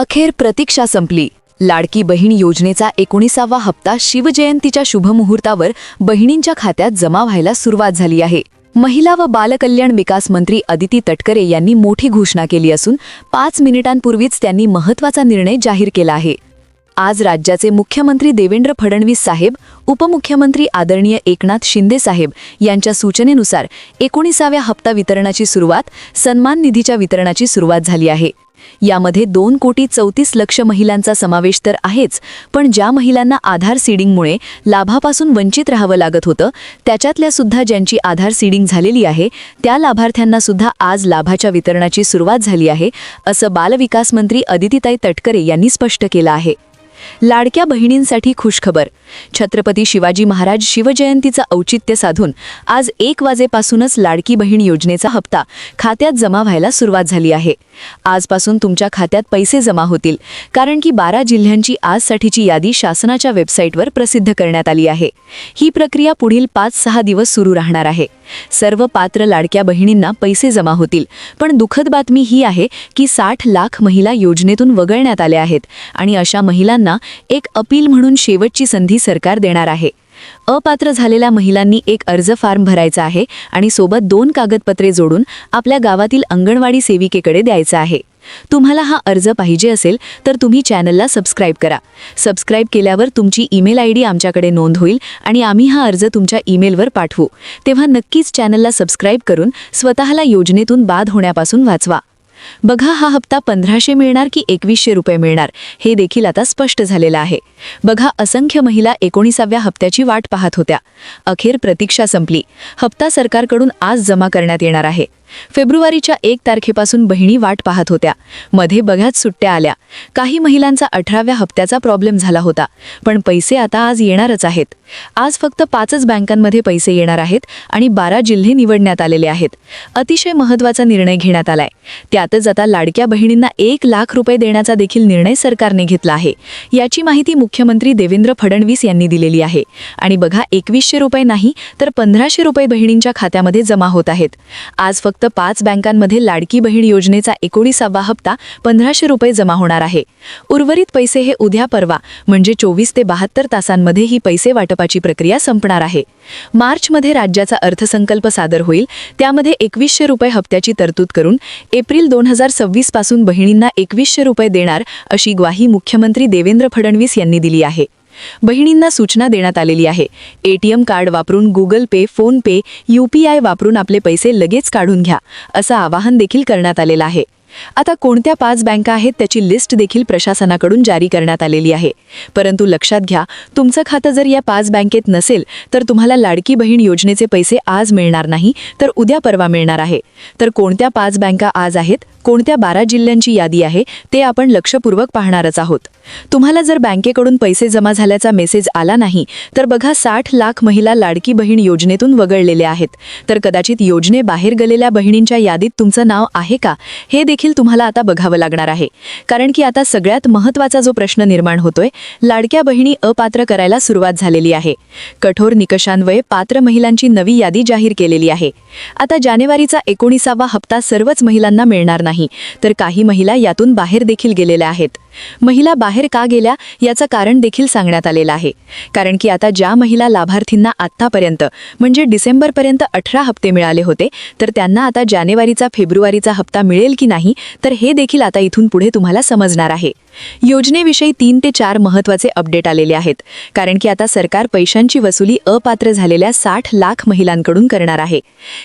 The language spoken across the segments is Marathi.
अखेर प्रतीक्षा संपली। लाडकी बहीण योजनेचा 19वा हप्ता शिवजयंतीच्या शुभमुहूर्तावर बहिणींच्या खात्यात जमा व्हायला सुरुवात झाली आहे। महिला व बालकल्याण विकास मंत्री अदिती तटकरे यांनी मोठी घोषणा केली असून 5 मिनिटांपूर्वीच त्यांनी महत्त्वाचा निर्णय जाहीर केला आहे। आज राज्याचे मुख्यमंत्री देवेंद्र फडणवीस साहेब, उपमुख्यमंत्री आदरणीय एकनाथ शिंदे साहेब यांच्या सूचनेनुसार 19व्या हप्ता वितरणाची सुरुवात, सन्मान निधीच्या वितरणाची सुरुवात झाली आहे। यामध्ये 2,34,00,000 महिलांचा समावेश तर आहेच, पण ज्या महिलांना आधार सीडिंगमुळे लाभापासून वंचित राहावं लागत होतं, त्याच्यातल्या सुद्धा ज्यांची आधार सीडिंग झालेली आहे, त्या लाभार्थ्यांना सुद्धा आज लाभाच्या वितरणाची सुरुवात झाली आहे, असं बालविकास मंत्री अदितीताई तटकरे यांनी स्पष्ट केलं आहे। लाडक्या बहिणींसाठी खुशखबर। छत्रपती शिवाजी महाराज शिवजयंतीचं औचित्य साधून आज 1 वाजेपासूनच लाडकी बहीण योजनेचा हप्ता खात्यात जमा व्हायला सुरुवात झाली आहे। आजपासून तुमच्या खात्यात पैसे जमा होतील, कारण की 12 जिल्ह्यांची आजसाठीची यादी शासनाच्या वेबसाईटवर प्रसिद्ध करण्यात आली आहे। ही प्रक्रिया पुढील 5-6 दिवस सुरू राहणार आहे। सर्व पात्र लाडक्या बहिणींना पैसे जमा होतील, पण दुःखद बातमी ही आहे की 60 लाख महिला योजनेतून वगळण्यात आल्या आहेत आणि अशा महिलांना एक अपील म्हणून शेवटची संधी सरकार देणार आहे। अपात्र झालेल्या महिलांनी एक अर्ज फॉर्म भरायचा आहे आणि सोबत 2 कागदपत्रे जोडून आपल्या गावातील अंगणवाडी सेविकेकडे द्यायचा आहे। तुम्हाला हा अर्ज पाहिजे असेल तर तुम्ही चॅनलला सबस्क्राइब करा। सबस्क्राइब केल्यावर तुमची ईमेल आयडी आमच्याकडे नोंद होईल आणि आम्ही हा अर्ज तुमच्या ईमेलवर पाठवू। तेव्हा नक्कीच चॅनलला सबस्क्राइब करून स्वतःला योजनेतून बाद होण्यापासून वाचवा। बघा, हा हप्ता 1500 मिळणार की 2100 रुपये मिळणार हे देखील आता स्पष्ट झालेलं आहे। बघा, असंख्य महिला 19व्या हप्त्याची वाट पाहत होत्या। अखेर प्रतीक्षा संपली। हप्ता सरकारकडून आज जमा करण्यात येणार आहे। फेब्रुवारीच्या 1 तारखेपासून बहिणी वाट पाहत होत्या। मध्ये बघ्यात सुट्ट्या आल्या। काही महिलांचा 18व्या हप्त्याचा प्रॉब्लेम झाला होता, पण पैसे आता आज येणारच आहेत। आज फक्त 5च बँकांमध्ये पैसे येणार आहेत आणि 12 जिल्हे निवडण्यात आलेले आहेत। अतिशय महत्त्वाचा निर्णय घेण्यात आलाय। त्यातच आता लाडक्या बहिणींना 1 लाख रुपये देण्याचा देखील निर्णय सरकारने घेतला आहे। याची माहिती मुख्यमंत्री देवेंद्र फडणवीस यांनी दिलेली आहे। आणि बघा, 2100 रुपये नाही तर 1500 रुपये बहिणींच्या खात्यामध्ये जमा होत आहेत। आज फक्त 5 बँकांमध्ये लाडकी बहीण योजनेचा 19वा हप्ता 1500 रुपये जमा होणार आहे। उर्वरित पैसे हे उद्या परवा म्हणजे 24 ते 72 तासांमध्ये ही पैसे वाटपाची प्रक्रिया संपणार आहे। मार्चमध्ये राज्याचा अर्थसंकल्प सादर होईल, त्यामध्ये 2100 रुपये हप्त्याची तरतूद करून एप्रिल 2026 पासून बहिणींना 2100 रुपये देणार अशी ग्वाही मुख्यमंत्री देवेंद्र फडणवीस यांनी दिली आहे। बहिणींना सूचना देण्यात आलेली आहे, एटीएम कार्ड वापरून, गुगल पे, फोन पे, UPI वापरून आपले पैसे लगेच काढून घ्या, असं आवाहन देखील करण्यात आलेलं आहे। आता कोणत्या 5 बँका आहेत त्याची लिस्ट देखील प्रशासनाकडून जारी करण्यात आलेली आहे। परंतु लक्षात घ्या, तुमचं खातं जर या 5 बँकेत नसेल तर तुम्हाला लाडकी बहीण योजनेचे पैसे आज मिळणार नाही, तर उद्या परवा मिळणार आहे। तर कोणत्या 5 बँका आज आहेत, कोणत्या 12 जिल्ह्यांची यादी आहे ते आपण लक्षपूर्वक पाहणारच आहोत। तुम्हाला जर बँकेकडून पैसे जमा झाल्याचा मेसेज आला नाही तर बघा, 60 लाख महिला लाडकी बहीण योजनेतून वगळलेल्या आहेत। तर कदाचित योजनेबाहेर गेलेल्या बहिणींच्या यादीत तुमचं नाव आहे का, हे देखील तुम्हाला आता बघावं लागणार आहे। कारण की आता सगळ्यात महत्त्वाचा जो प्रश्न निर्माण होतोय, लाडक्या बहिणी अपात्र करायला सुरुवात झालेली आहे। कठोर निकषांन्वये पात्र महिलांची नवी यादी जाहीर केलेली आहे। आता जानेवारीचा 19वा हप्ता सर्वच महिलांना मिळणार नाही, तर काही महिला यातून बाहेर देखील गेलेल्या आहेत। महिला बाहेर का गेल्या याचं कारण देखील सांगण्यात आलेलं आहे। कारण की आता ज्या महिला लाभार्थींना आत्तापर्यंत म्हणजे डिसेंबरपर्यंत 18 हप्ते मिळाले होते, तर त्यांना आता जानेवारीचा फेब्रुवारीचा हप्ता मिळेल की नाही, तर हे देखील आता इथून पुढे तुम्हाला समजणार आहे। योजनेविषयी 3 ते 4 महत्त्वाचे अपडेट आलेले आहेत, कारण की आता सरकार पैशांची वसुली अपात्र झालेल्या 60 लाख महिलांकडून करणार आहे।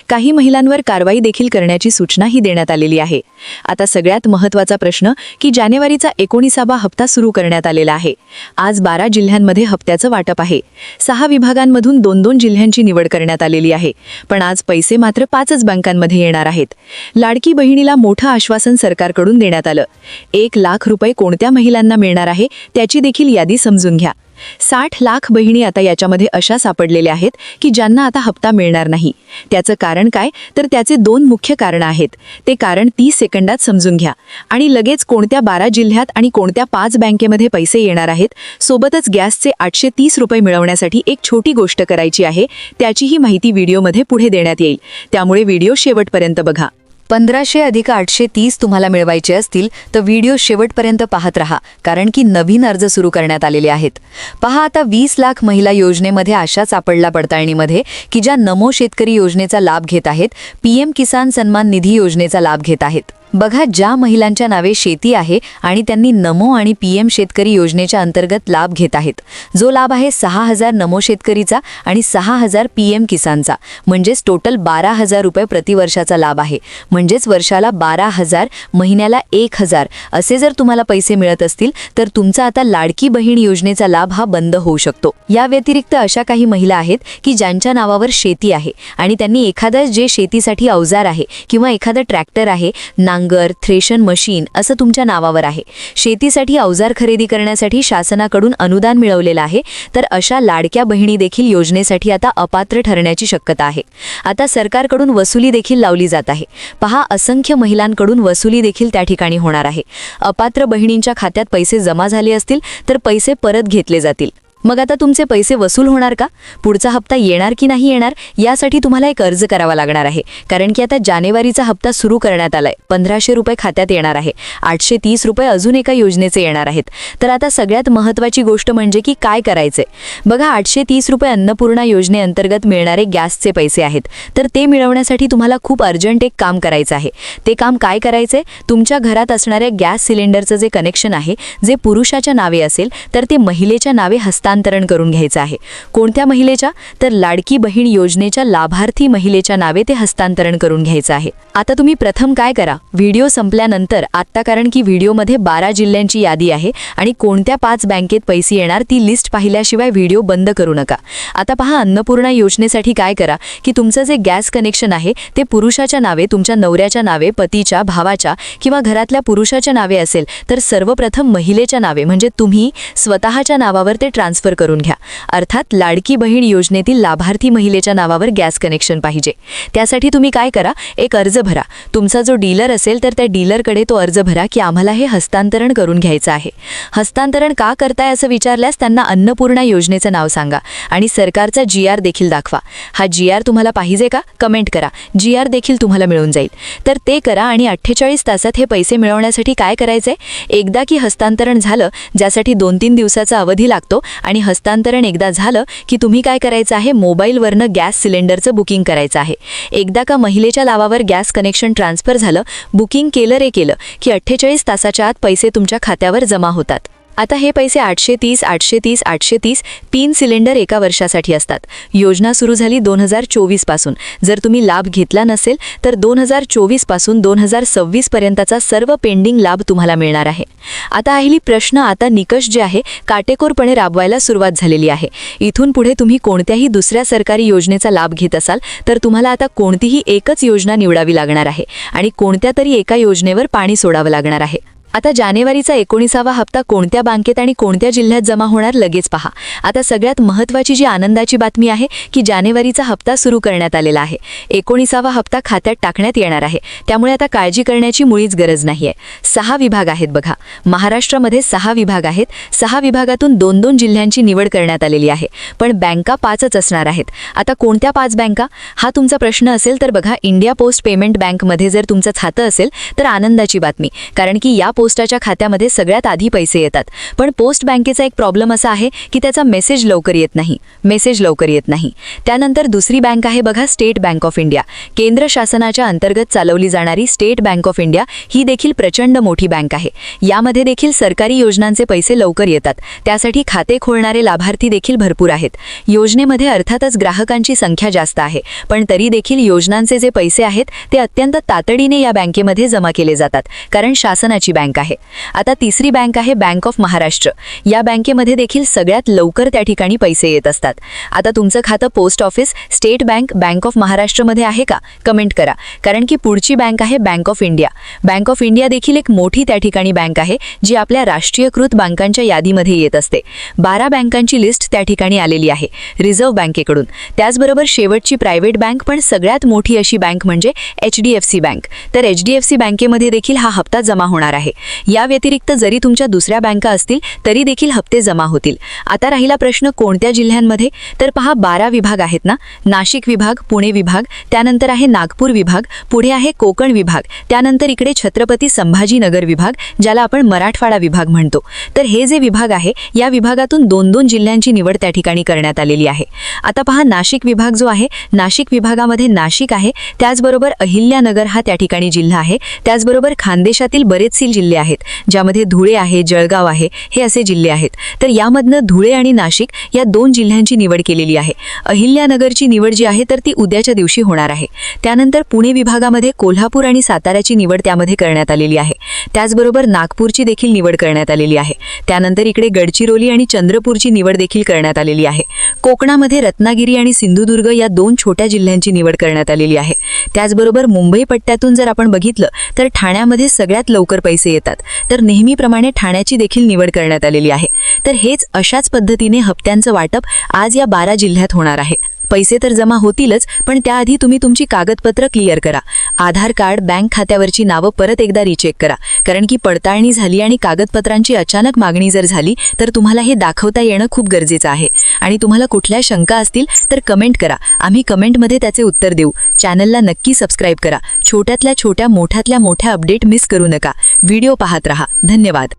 काही महिलांवर कारवाई देखील करण्याची सूचनाही देण्यात आलेली आहे। आता सगळ्यात महत्त्वाचा प्रश्न की जानेवारीचा 19वा हप्ता सुरू करण्यात आलेला आहे। आज 12 जिल्ह्यांमध्ये हप्त्याचं वाटप आहे। 6 विभागांमधून 2-2 जिल्ह्यांची निवड करण्यात आलेली आहे, पण आज पैसे मात्र 5च बँकांमध्ये येणार आहेत। लाडकी बहिणीला मोठं आश्वासन सरकारकडून देण्यात आलं। 1 लाख रुपये कोणत्या महिलांना मिळणार आहे त्याची देखील यादी समजून घ्या। 60 लाख बहिणी आता याच्यामध्ये अशा सापडलेल्या आहेत की ज्यांना आता हप्ता मिळणार नाही। त्याचं कारण काय, तर त्याचे 2 मुख्य कारण आहेत। ते कारण 30 सेकंदात समजून घ्या आणि लगेच कोणत्या 12 जिल्ह्यात आणि कोणत्या 5 बँकेमध्ये पैसे येणार आहेत। सोबतच गॅसचे 830 रुपये मिळवण्यासाठी एक छोटी गोष्ट करायची आहे, त्याचीही माहिती व्हिडिओमध्ये पुढे देण्यात येईल, त्यामुळे व्हिडिओ शेवटपर्यंत बघा। 1500 अधिक 830 तुम्हाला मिळवायचे असतील तर व्हिडिओ शेवटपर्यंत पाहत रहा, कारण की नवीन अर्ज सुरू करण्यात आलेले आहेत. पहा, आता 20 लाख महिला योजनेमध्ये अशा सापडला पडताळणीमध्ये की ज्या नमो शेतकरी योजनेचा लाभ घेत आहेत, PM किसान सन्मान निधी योजनेचा लाभ घेत आहेत. बघा, ज्या महिलांच्या नावे शेती आहे आणि त्यांनी नमो आणि PM शेतकरी योजनेच्या अंतर्गत लाभ घेत आहेत, जो लाभ आहे 6000 नमो शेतकरीचा आणि 6000 PM किसानचा, म्हणजेच टोटल 12000 रुपये प्रतिवर्षाचा लाभ आहे. म्हणजेच वर्षाला 12000, महिन्याला 1000 असे जर तुम्हाला पैसे मिळत असतील तर तुमचा आता लाडकी बहीण योजनेचा लाभ हा बंद होऊ शकतो. या व्यतिरिक्त अशा काही महिला आहेत की ज्यांच्या नावावर शेती आहे आणि त्यांनी एखादं जे शेतीसाठी अवजार आहे किंवा एखादं ट्रॅक्टर आहे, नांगर, थ्रेशर मशीन असं तुमच्या नावावर आहे, शेतीसाठी अवजार खरेदी करण्यासाठी शासनाकडून अनुदान मिळवलेलं आहे, तर अशा लाडक्या बहिणी देखील योजनेसाठी आता अपात्र ठरण्याची शक्यता आहे. आता सरकारकडून वसुली देखील लावली जात आहे. पहा, असंख्य महिलांकडून वसुली देखील त्या ठिकाणी होणार आहे. अपात्र बहिणींच्या खात्यात पैसे जमा झाले असतील तर पैसे परत घेतले जातील. मग आता तुमचे पैसे वसूल होणार का? पुढचा हप्ता येणार की नाही येणार यासाठी तुम्हाला एक अर्ज करावा लागणार आहे, कारण की आता जानेवारीचा हप्ता सुरू करण्यात आलाय. 1500 रुपये खात्यात येणार आहे, 830 रुपये अजून एका योजनेचे येणार आहेत. तर आता सगळ्यात महत्त्वाची गोष्ट म्हणजे की काय करायचे. बघा, 830 रुपये अन्नपूर्णा योजनेअंतर्गत मिळणारे गॅसचे पैसे आहेत, तर ते मिळवण्यासाठी तुम्हाला खूप अर्जंट एक काम करायचं आहे. ते काम काय करायचे? तुमच्या घरात असणाऱ्या गॅस सिलेंडरचं जे कनेक्शन आहे, जे पुरुषाच्या नावे असेल तर ते महिलेच्या नावे हस्तांतरण करून घ्यायचं आहे. कोणत्या महिलेच्या? तर लाडकी बहीण योजनेच्या लाभार्थी महिलेच्या नावे ते हस्तांतरण करून घ्यायचं आहे. आता तुम्ही प्रथम काय करा, व्हिडिओ संपल्यानंतर आता, कारण की व्हिडिओमध्ये 12 जिल्ह्यांची यादी आहे आणि कोणत्या 5 बँकेत पैसे येणार ती लिस्ट पाहिल्याशिवाय व्हिडिओ बंद करू नका. आता पहा, अन्नपूर्णा योजनेसाठी काय करा की तुमचं जे गॅस कनेक्शन आहे ते पुरुषाच्या नावे, तुमच्या नवऱ्याच्या नावे, पतीच्या, भावाच्या किंवा घरातल्या पुरुषाच्या नावे असेल तर सर्वप्रथम महिलेच्या नावे म्हणजे तुम्ही स्वतःच्या नावावर ते ट्रान्सफर करून घ्या. अर्थात लाडकी बहीण योजनेतील लाभार्थी महिलेच्या नावावर गॅस कनेक्शन पाहिजे. त्यासाठी तुम्ही काय करा, एक अर्ज भरा. तुमचा जो डीलर असेल तर त्या डीलरकडे तो अर्ज भरा की आम्हाला हे हस्तांतरण करून घ्यायचं आहे. हस्तांतरण का करताय असं विचारल्यास त्यांना अन्नपूर्णा योजनेचं नाव सांगा आणि सरकारचा GR देखील दाखवा. हा GR तुम्हाला पाहिजे का? कमेंट करा. GR देखील तुम्हाला मिळून जाईल. तर ते करा आणि 48 तासात हे पैसे मिळवण्यासाठी काय करायचंय, एकदा की हस्तांतरण झालं, ज्यासाठी 2-3 दिवसाचा अवधी लागतो, आणि हस्तांतरण एकदा झालं की तुम्ही काय करायचं आहे, मोबाईलवरनं गॅस सिलेंडरचं बुकिंग करायचं आहे. एकदा का महिलेच्या नावावर गॅस कनेक्शन ट्रान्सफर झालं, बुकिंग केलं की 48 तासाच्या आत पैसे तुमच्या खात्यावर जमा होतात. आता हे पैसे 830 3 सिलेंडर एका वर्षासाठी असतात. योजना सुरू झाली 2024 पासून. जर तुम्ही लाभ घेतला नसेल तर 2024 पासून 2026 पर्यंतचा सर्व पेंडिंग लाभ तुम्हाला मिळणार आहे. आता आहे प्रश्न, आता निकष जे आहे काटेकोरपणे राबवायला सुरुवात झालेली आहे. इथून पुढे तुम्ही कोणत्याही दुसऱ्या सरकारी योजनेचा लाभ घेत असाल तर तुम्हाला आता कोणतीही एकच योजना निवडावी लागणार आहे आणि कोणत्या तरी एका योजनेवर पाणी सोडावं लागणार आहे. आता जानेवारीचा 19वा हप्ता कोणत्या बँकेत आणि कोणत्या जिल्ह्यात जमा होणार लगेच पहा. आता सगळ्यात महत्त्वाची जी आनंदाची बातमी आहे की जानेवारीचा हप्ता सुरू करण्यात आलेला आहे. 19वा हप्ता खात्यात टाकण्यात येणार आहे. त्यामुळे आता काळजी करण्याची मुळीच गरज नाहीये. 6 विभाग आहेत बघा. महाराष्ट्रामध्ये 6 विभाग आहेत. 6 विभागातून 2-2 जिल्ह्यांची निवड करण्यात आलेली आहे. पण बँका 5च असणार आहेत. आता कोणत्या 5 बँका हा तुमचा प्रश्न असेल तर बघा, इंडिया पोस्ट पेमेंट बँकमध्ये जर तुमचं खातं असेल तर आनंदाची बातमी, कारण की या पोस्टाच्या खात्यामध्ये सगळ्यात आधी पैसे येतात. पण पोस्ट बँकेचा एक प्रॉब्लेम असा आहे की त्याचा मेसेज लवकर येत नाही. त्यानंतर दुसरी बँक आहे बघा, स्टेट बँक ऑफ इंडिया. केंद्र शासनाच्या अंतर्गत चालवली जाणारी स्टेट बँक ऑफ इंडिया ही देखील प्रचंड मोठी बँक आहे. यामध्ये देखील सरकारी योजनांचे पैसे लवकर येतात. त्यासाठी खाते खोलणारे लाभार्थी देखील भरपूर आहेत. योजनेमध्ये अर्थातच ग्राहकांची संख्या जास्त आहे, पण तरी देखील योजनांचे जे पैसे आहेत ते अत्यंत तातडीने या बँकेमध्ये जमा केले जातात, कारण शासनाची बँक आहे. आता तिसरी बँक आहे बँक ऑफ महाराष्ट्र. या बँकेमध्ये देखील सगळ्यात लवकर त्या ठिकाणी पैसे येत असतात. आता तुमचं खातं post office, state bank, bank of महाराष्ट्रमध्ये आहे का? कमेंट करा, कारण की पुढची बँक आहे bank of India. Bank of India देखील एक मोठी त्या ठिकाणी बँक आहे जी आपल्या राष्ट्रीयकृत बँकांच्या यादीमध्ये येत असते. 12 बँकांची लिस्ट त्या ठिकाणी आलेली आहे रिझर्व्ह बँकेकडून. त्याचबरोबर शेवटची प्रायव्हेट बँक पण सगळ्यात मोठी अशी बँक म्हणजे HDFC बँक. तर HDFC बँकेमध्ये देखील हा हप्ता जमा होणार आहे. या व्यतिरिक्त जरी तुमच्या दुसऱ्या बँका असतील तरी देखील हप्ते जमा होतील। आता राहिला प्रश्न कोणत्या जिल्ह्यांमध्ये, तर पहा 12 विभाग आहेत ना, नाशिक विभाग, पुणे विभाग, त्यानंतर आहे नागपूर विभाग, पुढे आहे कोकण विभाग, त्यानंतर इकडे छत्रपती संभाजीनगर विभाग ज्याला आपण मराठवाडा विभाग म्हणतो। तर हे जे विभाग आहे या विभागातून 2-2 जिल्ह्यांची निवड त्या ठिकाणी करण्यात आलेली आहे। आता पहा नाशिक विभाग जो आहे, नाशिक विभागामध्ये नाशिक आहे, त्याचबरोबर अहिल्यानगर हा त्या ठिकाणी जिल्हा आहे, त्याचबरोबर खानदेशातील बरेचसे जिल्हे आहेत ज्यामध्ये धुळे आहे, जळगाव आहे, हे असे जिल्हे आहेत। तर यामधनं धुळे आणि नाशिक या 2 जिल्ह्यांची निवड केलेली आहे। अहिल्यानगरची निवड जी आहे तर ती उद्याच्या दिवशी होणार आहे। त्यानंतर पुणे विभागामध्ये कोल्हापूर आणि साताऱ्याची निवड त्यामध्ये करण्यात आलेली आहे, त्याचबरोबर नागपूरची देखील निवड करण्यात आलेली आहे। त्यानंतर इकडे गडचिरोली आणि चंद्रपूरची निवड देखील करण्यात आलेली आहे। कोकणामध्ये रत्नागिरी आणि सिंधुदुर्ग या 2 छोट्या जिल्ह्यांची निवड करण्यात आलेली आहे। त्याचबरोबर मुंबई पट्ट्यातून जर आपण बघितलं तर ठाण्यामध्ये सगळ्यात लवकर पैसे येतात, तर नेहमीप्रमाणे ठाण्याची देखील निवड करण्यात आलेली आहे। तर हेच अशाच पद्धतीने हप्त्यांचं वाटप आज या 12 जिल्ह्यात होणार आहे। पैसे तर जमा होतीलच, पण त्याआधी तुम्ही तुमची कागदपत्र क्लिअर करा। आधार कार्ड, बँक खात्यावरची नावं परत एकदा रिचेक करा, कारण की पडताळणी झाली आणि कागदपत्रांची अचानक मागणी जर झाली तर तुम्हाला हे दाखवता येणं खूप गरजेचं आहे। आणि तुम्हाला कुठल्या शंका असतील तर कमेंट करा, आम्ही कमेंटमध्ये त्याचे उत्तर देऊ। चॅनलला नक्की सबस्क्राईब करा, छोट्यातल्या छोट्या मोठ्यातल्या मोठ्या अपडेट मिस करू नका। व्हिडिओ पाहत रहा। धन्यवाद।